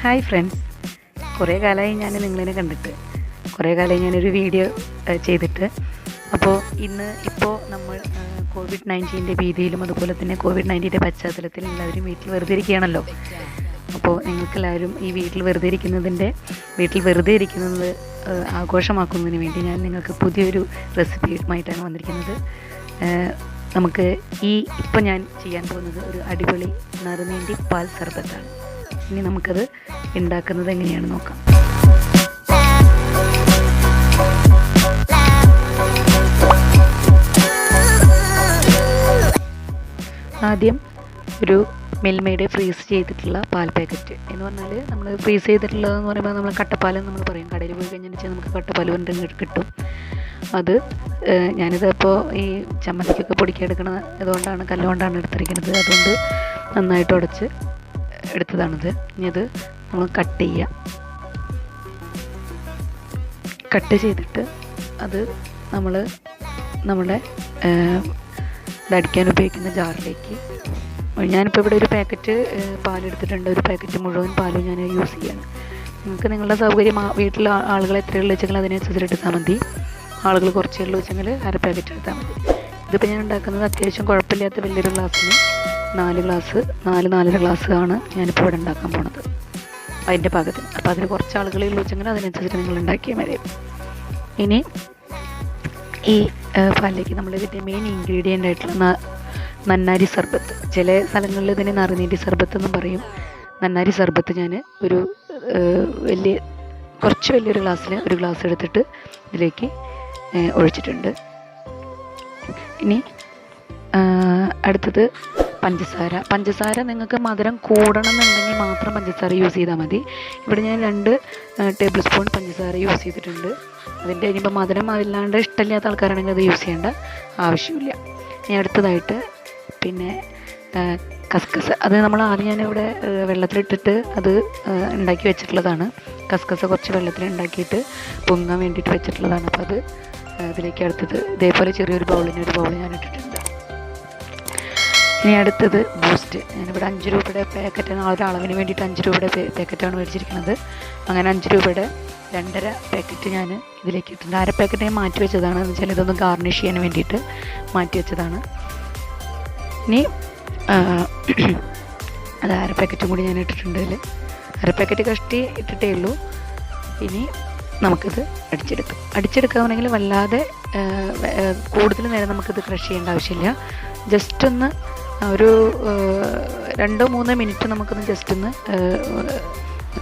Hi friends, കുറേ കാലമായി ഞാൻ നിങ്ങളെ കണ്ടിട്ട്, കുറേ കാലമായി ഞാനൊരു വീഡിയോ ചെയ്തിട്ട്. അപ്പോൾ ഇപ്പോൾ നമ്മൾ കോവിഡ്-19 ഭീതിയിലും അതുപോലെ തന്നെ കോവിഡ്-19 പശ്ചാത്തലത്തിൽ എല്ലാവരും വീട്ടിൽ വെറുതെ ഇരിക്കുകയാണല്ലോ. അപ്പോൾ നിങ്ങൾക്കെല്ലാവരും ഈ വീട്ടിൽ വെറുതെ ഇരിക്കുന്നത് ആഘോഷമാക്കുന്നതിന് വേണ്ടി ഞാൻ നിങ്ങൾക്ക് പുതിയൊരു റെസിപ്പിയുമായിട്ടാണ് വന്നിരിക്കുന്നത്. നമുക്ക് ഇപ്പോൾ ഞാൻ ചെയ്യാൻ പോകുന്നത് ഒരു അടിപൊളി നറുനീണ്ടി പാൽ സർബത്താണ്. ഇനി നമുക്കത് ഉണ്ടാക്കുന്നത് എങ്ങനെയാണ് നോക്കാം. ആദ്യം ഒരു മിൽമയുടെ ഫ്രീസ് ചെയ്തിട്ടുള്ള പാൽ പാക്കറ്റ് എന്ന് പറഞ്ഞാൽ, നമ്മൾ ഫ്രീസ് ചെയ്തിട്ടുള്ളതെന്ന് പറയുമ്പോൾ നമ്മൾ കട്ടപ്പാലെന്ന് നമ്മൾ പറയും. കടയിൽ പോയി കഴിഞ്ഞാൽ നമുക്ക് കട്ടപ്പാൽ കൊണ്ട് കിട്ടും. അത് ഞാനിതിപ്പോൾ ഈ ചമ്മന്തിക്കൊക്കെ പൊടിക്കെടുക്കണ ഇതുകൊണ്ടാണ്, കല്ലുകൊണ്ടാണ് എടുത്തിരിക്കുന്നത്. അതുകൊണ്ട് നന്നായിട്ട് ഉടച്ച് എടുത്തതാണിത്. ഇനി അത് നമ്മൾ കട്ട് ചെയ്തിട്ട് അത് നമ്മുടെ ഇതടിക്കാൻ ഉപയോഗിക്കുന്ന ജാറിലേക്ക്, ഞാനിപ്പോൾ ഇവിടെ ഒരു പാക്കറ്റ് പാലെടുത്തിട്ടുണ്ട്. ഒരു പാക്കറ്റ് മുഴുവൻ പാലും ഞാൻ യൂസ് ചെയ്യാണ്. നിങ്ങൾക്ക് നിങ്ങളുടെ സൗകര്യം, വീട്ടിൽ ആളുകൾ എത്രയുള്ള വെച്ചെങ്കിൽ അതിനനുസരിച്ച് എടുത്താൽ മതി. ആളുകൾ കുറച്ചുള്ള വെച്ചെങ്കിൽ അര പാക്കറ്റ് എടുത്താൽ മതി. ഇതിപ്പോൾ ഞാൻ ഉണ്ടാക്കുന്നത് അത്യാവശ്യം കുഴപ്പമില്ലാത്ത വലിയൊരു ഗ്ലാസ്സിന് 4-4.5 ഗ്ലാസ് ആണ് ഞാനിപ്പോൾ ഇവിടെ ഉണ്ടാക്കാൻ പോണത്, അതിൻ്റെ പാകത്തിന്. അപ്പോൾ അതിൽ കുറച്ച് ആളുകളിൽ വെച്ചെങ്കിൽ അതിനനുസരിച്ച് നിങ്ങൾ ഉണ്ടാക്കിയാൽ മതി. ഇനി ഈ പാലിലേക്ക് നമ്മൾ ഇതിൻ്റെ മെയിൻ ഇൻഗ്രീഡിയൻ്റ് ആയിട്ടുള്ള നന്നാരി സർബത്ത്, ചില സ്ഥലങ്ങളിൽ ഇതിന് നറുനീണ്ടി സർബത്ത് എന്നും പറയും. നന്നാരി സർബത്ത് ഞാൻ ഒരു കുറച്ച് വലിയൊരു ഗ്ലാസ്സിൽ ഒരു ഗ്ലാസ് എടുത്തിട്ട് ഇതിലേക്ക് ഒഴിച്ചിട്ടുണ്ട്. ഇനി അടുത്തത് പഞ്ചസാര നിങ്ങൾക്ക് മധുരം കൂടണം എന്നുണ്ടെങ്കിൽ മാത്രം പഞ്ചസാര യൂസ് ചെയ്താൽ മതി. ഇവിടെ ഞാൻ 2 ടേബിൾ സ്പൂൺ പഞ്ചസാര യൂസ് ചെയ്തിട്ടുണ്ട്. അതിൻ്റെ ഇനിയിപ്പോൾ മധുരം അതില്ലാണ്ട് ഇഷ്ടമില്ലാത്ത ആൾക്കാരാണെങ്കിൽ അത് യൂസ് ചെയ്യേണ്ട ആവശ്യമില്ല. ഇനി അടുത്തതായിട്ട് പിന്നെ കസ്കസ്, അത് നമ്മൾ ആദ്യം ഞാനിവിടെ വെള്ളത്തിലിട്ടിട്ട് അത് ഉണ്ടാക്കി വെച്ചിട്ടുള്ളതാണ്. കസ്കസ് കുറച്ച് വെള്ളത്തിൽ ഉണ്ടാക്കിയിട്ട് പൊങ്ങാൻ വേണ്ടിയിട്ട് വെച്ചിട്ടുള്ളതാണ്. അപ്പോൾ അത് ഇതിലേക്ക് അടുത്തത് ഇതേപോലെ ചെറിയൊരു ബൗൾ ഞാൻ ഇട്ടിട്ടുണ്ട്. ഇനി അടുത്തത് ബൂസ്റ്റ്. ഞാനിവിടെ 5 രൂപയുടെ പാക്കറ്റാണ്, ആ ഒരു അളവിന് വേണ്ടിയിട്ട് 5 രൂപയുടെ പാക്കറ്റാണ് മേടിച്ചിരിക്കുന്നത്. അങ്ങനെ 5 രൂപയുടെ 2.5 പാക്കറ്റ് ഞാൻ ഇതിലേക്ക് ഇട്ടിട്ടുണ്ട്. അര പാക്കറ്റ് ഞാൻ മാറ്റി വെച്ചതാണ്, എന്ന് വെച്ചാൽ ഇതൊന്ന് ഗാർണിഷ് ചെയ്യാൻ വേണ്ടിയിട്ട് മാറ്റി വെച്ചതാണ്. ഇനി അത് അര പാക്കറ്റും കൂടി ഞാൻ ഇട്ടിട്ടുണ്ട്. ഇതിൽ അര പാക്കറ്റ് കഷ്ടി ഇട്ടിട്ടേ ഉള്ളൂ. ഇനി നമുക്കിത് അടിച്ചെടുക്കുകയാണെങ്കിൽ വല്ലാതെ കൂടുതൽ നേരം നമുക്കിത് ക്രഷ് ചെയ്യേണ്ട ആവശ്യമില്ല. ജസ്റ്റ് ഒന്ന് ഒരു 2-3 മിനിറ്റ് നമുക്കൊന്ന് ജസ്റ്റ് ഒന്ന്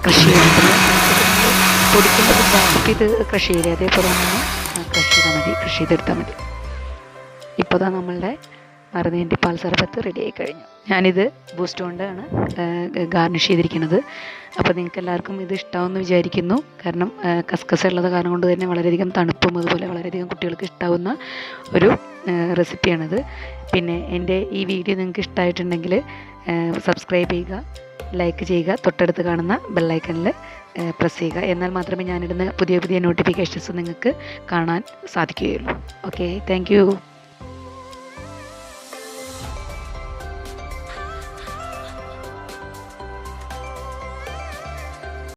ക്രഷ് ചെയ്തിട്ട് പൊടിക്കുന്നത് ബാക്കി ഇത് ക്രഷ് ചെയ്യില്ല, അതേപോലെ ഒന്ന് ക്രഷ് ചെയ്തെടുത്താൽ മതി. ഇപ്പോൾ தான் നമ്മളുടെ നറുനീണ്ടി പാൽ സർബത്ത് റെഡി ആയി കഴിഞ്ഞു. ഞാനിത് ബൂസ്റ്റ് കൊണ്ടാണ് ഗാർണിഷ് ചെയ്തിരിക്കുന്നത്. അപ്പോൾ നിങ്ങൾക്ക് എല്ലാവർക്കും ഇത് ഇഷ്ടമാവുമെന്ന് വിചാരിക്കുന്നു. കാരണം കസ്കസ് ഉള്ളത് കാരണം കൊണ്ട് തന്നെ വളരെയധികം തണുപ്പും അതുപോലെ വളരെയധികം കുട്ടികൾക്ക് ഇഷ്ടാവുന്ന ഒരു റെസിപ്പിയാണിത്. പിന്നെ എൻ്റെ ഈ വീഡിയോ നിങ്ങൾക്ക് ഇഷ്ടമായിട്ടുണ്ടെങ്കിൽ സബ്സ്ക്രൈബ് ചെയ്യുക, ലൈക്ക് ചെയ്യുക, തൊട്ടടുത്ത് കാണുന്ന ബെല്ലൈക്കണിൽ പ്രസ് ചെയ്യുക. എന്നാൽ മാത്രമേ ഞാനിടുന്ന പുതിയ നോട്ടിഫിക്കേഷൻസ് നിങ്ങൾക്ക് കാണാൻ സാധിക്കുകയുള്ളൂ. Okay, thank you.